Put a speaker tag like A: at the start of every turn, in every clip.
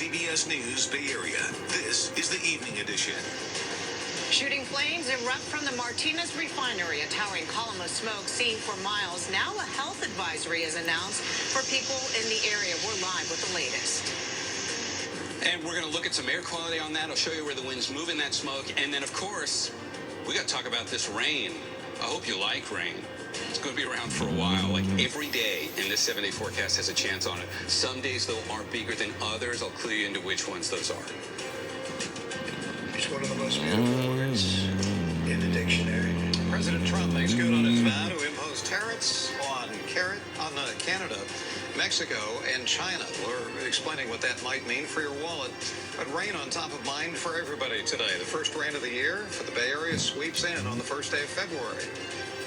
A: CBS News Bay Area. This is the Evening Edition.
B: Shooting flames erupt from the Martinez refinery. A towering column of smoke seen for miles. Now a health advisory is announced for people in the area. We're live with the latest.
C: And we're going to look at some air quality on that. I'll show you where the wind's moving that smoke. And then, of course, we got to talk about this rain. I hope you like rain. It's going to be around for a while. Like every day in this 7-day forecast has a chance on it. Some days, though, are bigger than others. I'll clue you into which ones those are.
D: It's one of the most beautiful words in the dictionary.
E: President Trump makes good on his vow to impose tariffs on Canada, Mexico, and China. We're explaining what that might mean for your wallet. But rain on top of mind for everybody today. The first rain of the year for the Bay Area sweeps in on the first day of February.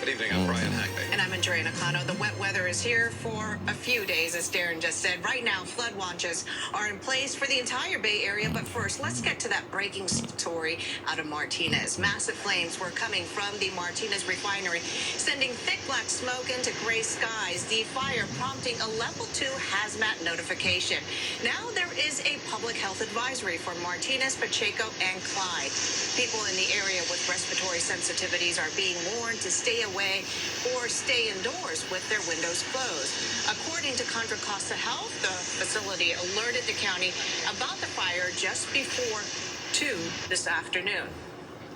E: Good evening, I'm Brian Hackney.
B: And I'm Andrea Nakano. The wet weather is here for a few days, as Darren just said. Right now, flood watches are in place for the entire Bay Area. But first, let's get to that breaking story out of Martinez. Massive flames were coming from the Martinez refinery, sending thick black smoke into gray skies. The fire prompting a level 2 hazmat notification. Now there is a public health advisory for Martinez, Pacheco, and Clyde. People in the area with respiratory sensitivities are being warned to stay away or stay indoors with their windows closed. According to Contra Costa Health, the facility alerted the county about the fire just before 2 this afternoon.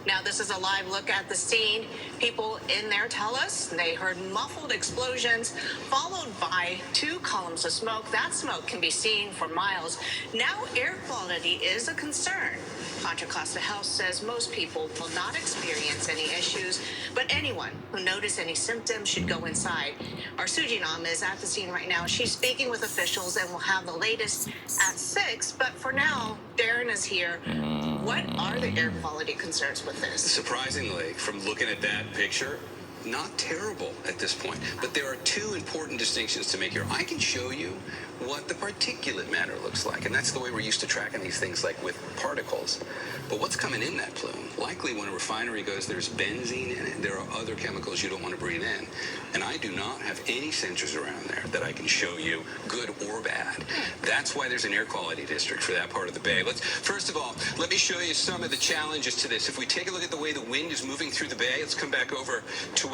B: Now, this is a live look at the scene. People in there tell us they heard muffled explosions followed by 2 columns of smoke. That smoke can be seen for miles. Now, air quality is a concern. Contra Costa Health says most people will not experience any issues, but anyone who notices any symptoms should go inside. Our Sujinam is at the scene right now. She's speaking with officials and will have the latest at 6. But for now, Darren is here. What are the air quality concerns with this?
C: Surprisingly, from looking at that picture, not terrible at this point. But there are 2 important distinctions to make here. I can show you what the particulate matter looks like, and that's the way we're used to tracking these things, like with particles. But what's coming in that plume? Likely when a refinery goes, there's benzene in it. There are other chemicals you don't want to breathe in. And I do not have any sensors around there that I can show you, good or bad. That's why there's an air quality district for that part of the bay. First of all, let me show you some of the challenges to this. If we take a look at the way the wind is moving through the bay, let's come back over to